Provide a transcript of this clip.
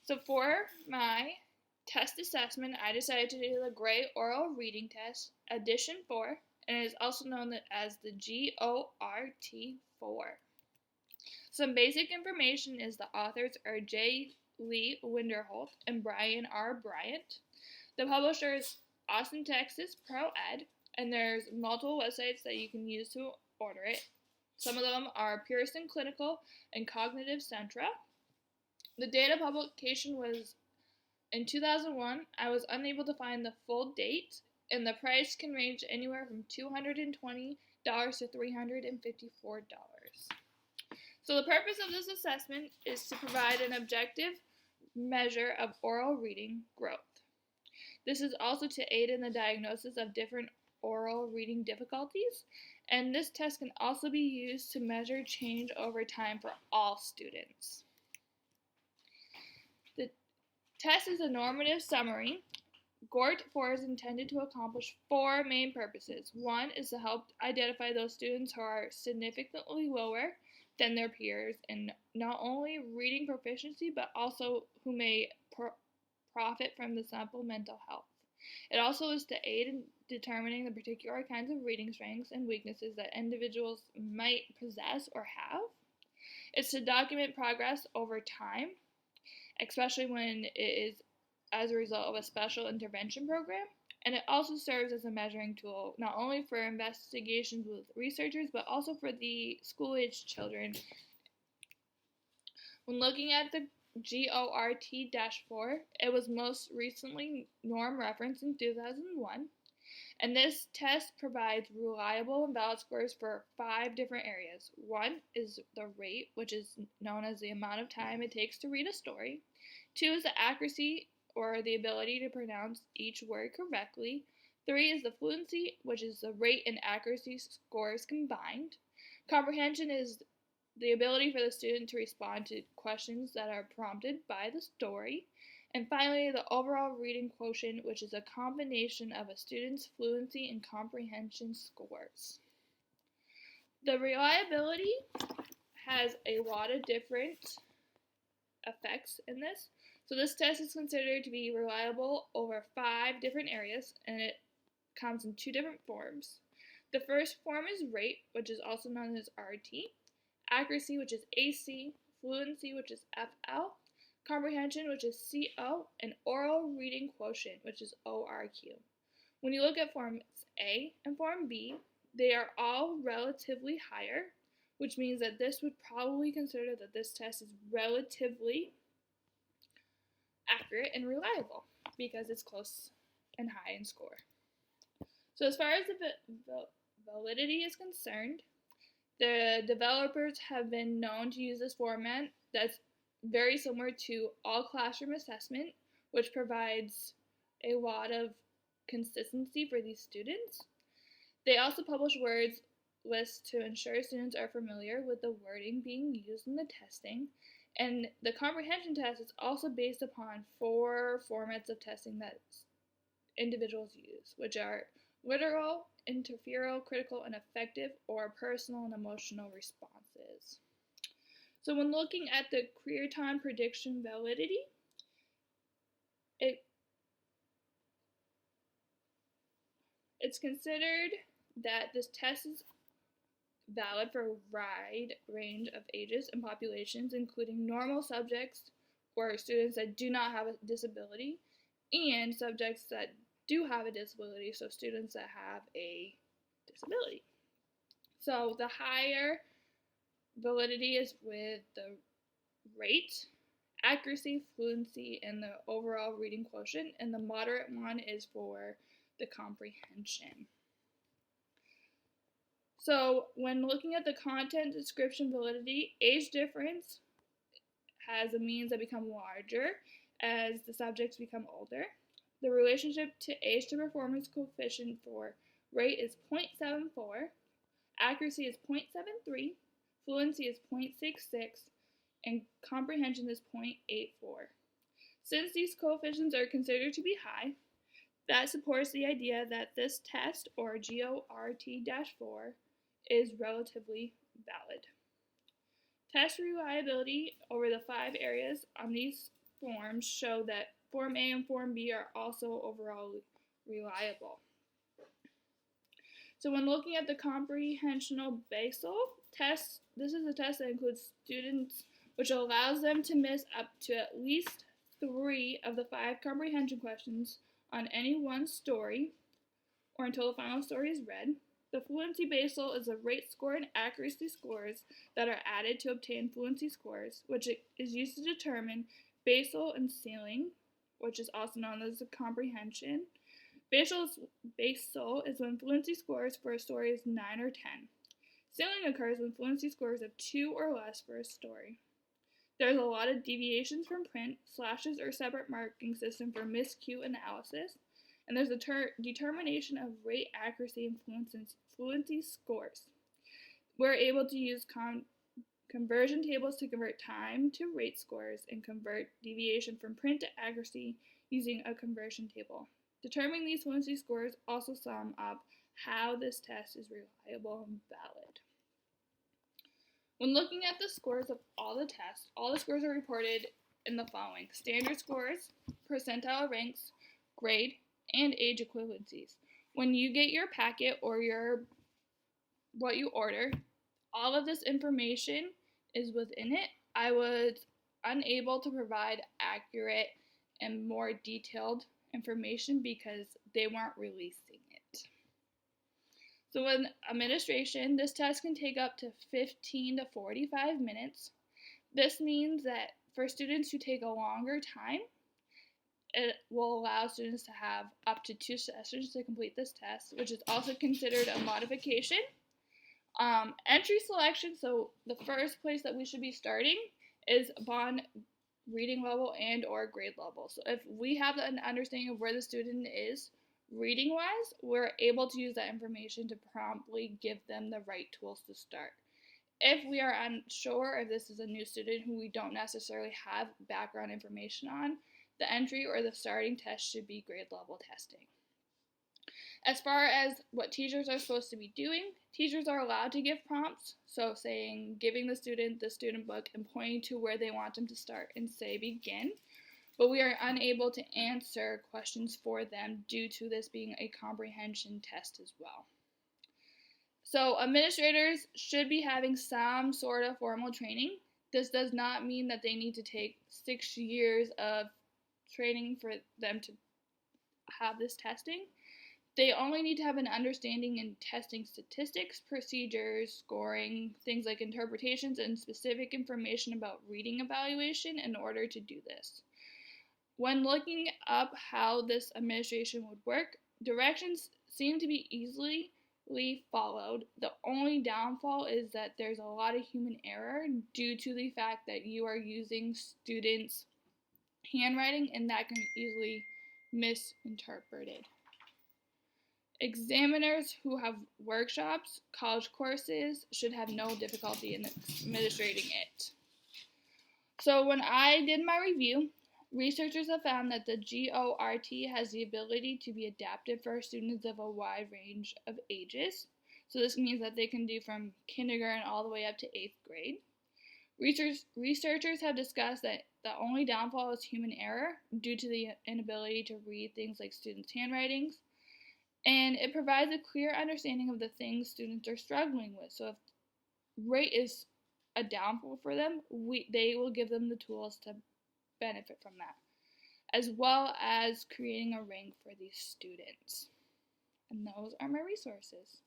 So for my test assessment, I decided to do the Gray Oral Reading Test, Edition 4, and it is also known as the GORT4. Some basic information is the authors are J. Lee Winderholt and Brian R. Bryant. The publisher is Austin, Texas ProEd, and there's multiple websites that you can use to order it. Some of them are Pearson Clinical and Cognitive Centra. The date of publication was in 2001. I was unable to find the full date, and the price can range anywhere from $220 to $354. So the purpose of this assessment is to provide an objective measure of oral reading growth. This is also to aid in the diagnosis of different oral reading difficulties, and this test can also be used to measure change over time for all students. The test is a normative summary. GORT4 is intended to accomplish 4 main purposes. One is to help identify those students who are significantly lower than their peers in not only reading proficiency, but also who may profit from the supplemental health. It also is to aid in determining the particular kinds of reading strengths and weaknesses that individuals might possess or have. It's to document progress over time, especially when it is as a result of a special intervention program. And it also serves as a measuring tool, not only for investigations with researchers, but also for the school-aged children. When looking at the GORT-4, it was most recently norm referenced in 2001, and this test provides reliable and valid scores for 5 different areas. One is the rate, which is known as the amount of time it takes to read a story. 2 is the accuracy, or the ability to pronounce each word correctly. 3 is the fluency, which is the rate and accuracy scores combined. Comprehension is the ability for the student to respond to questions that are prompted by the story. And finally, the overall reading quotient, which is a combination of a student's fluency and comprehension scores. The reliability has a lot of different effects in this. So this test is considered to be reliable over 5 different areas, and it comes in 2 different forms. The first form is rate, which is also known as RT, accuracy, which is AC, fluency, which is FL, comprehension, which is CO, and oral reading quotient, which is ORQ. When you look at Forms A and Form B, they are all relatively higher, which means that this would probably consider that this test is relatively accurate and reliable because it's close and high in score. So as far as the validity is concerned, the developers have been known to use this format that's very similar to all classroom assessment, which provides a lot of consistency for these students. They also publish words lists to ensure students are familiar with the wording being used in the testing. And the comprehension test is also based upon 4 formats of testing that individuals use, which are literal, interferal, critical, and affective, or personal and emotional responses. So when looking at the career time prediction validity, it's considered that this test is valid for a wide range of ages and populations, including normal subjects or students that do not have a disability, and subjects that do have a disability, so students that have a disability. So the higher validity is with the rate, accuracy, fluency, and the overall reading quotient, and the moderate one is for the comprehension. So when looking at the content description validity, age difference has a means that become larger as the subjects become older. The relationship to age to performance coefficient for rate is 0.74, accuracy is 0.73, fluency is 0.66, and comprehension is 0.84. Since these coefficients are considered to be high, that supports the idea that this test, or GORT-4, is relatively valid. Test reliability over the 5 areas on these forms show that Form A and Form B are also overall reliable. So when looking at the comprehensional basal test, this is a test that includes students, which allows them to miss up to at least 3 of the 5 comprehension questions on any one story, or until the final story is read. The fluency basal is a rate score and accuracy scores that are added to obtain fluency scores, which is used to determine basal and ceiling, which is also known as the comprehension. Basal is when fluency scores for a story is 9 or 10. Ceiling occurs when fluency scores of 2 or less for a story. There's a lot of deviations from print, slashes or separate marking system for miscue analysis, and there's a determination of rate accuracy and fluency scores. We're able to use conversion tables to convert time to rate scores and convert deviation from print to accuracy using a conversion table. Determining these fluency scores also sum up how this test is reliable and valid. When looking at the scores of all the tests, all the scores are reported in the following: standard scores, percentile ranks, grade, and age equivalencies. When you get your packet or what you order, all of this information is within it. I was unable to provide accurate and more detailed information because they weren't releasing it. So in administration, this test can take up to 15 to 45 minutes. This means that for students who take a longer time, it will allow students to have up to 2 sessions to complete this test, which is also considered a modification. Entry selection, so the first place that we should be starting is upon reading level and or grade level. So if we have an understanding of where the student is reading wise, we're able to use that information to promptly give them the right tools to start. If we are unsure if this is a new student who we don't necessarily have background information on, the entry or the starting test should be grade level testing. As far as what teachers are supposed to be doing, teachers are allowed to give prompts, so saying, giving the student book and pointing to where they want them to start and say begin, but we are unable to answer questions for them due to this being a comprehension test as well. So administrators should be having some sort of formal training. This does not mean that they need to take 6 years of training for them to have this testing. They only need to have an understanding in testing statistics, procedures, scoring, things like interpretations, and specific information about reading evaluation in order to do this. When looking up how this administration would work, directions seem to be easily followed. The only downfall is that there's a lot of human error due to the fact that you are using students' handwriting, and that can be easily misinterpreted. Examiners who have workshops, college courses, should have no difficulty in administrating it. So when I did my review, researchers have found that the GORT has the ability to be adapted for students of a wide range of ages. So this means that they can do from kindergarten all the way up to 8th grade. Researchers have discussed that the only downfall is human error due to the inability to read things like students' handwritings. And it provides a clear understanding of the things students are struggling with. So if rate is a downfall for them, they will give them the tools to benefit from that, as well as creating a rank for these students. And those are my resources.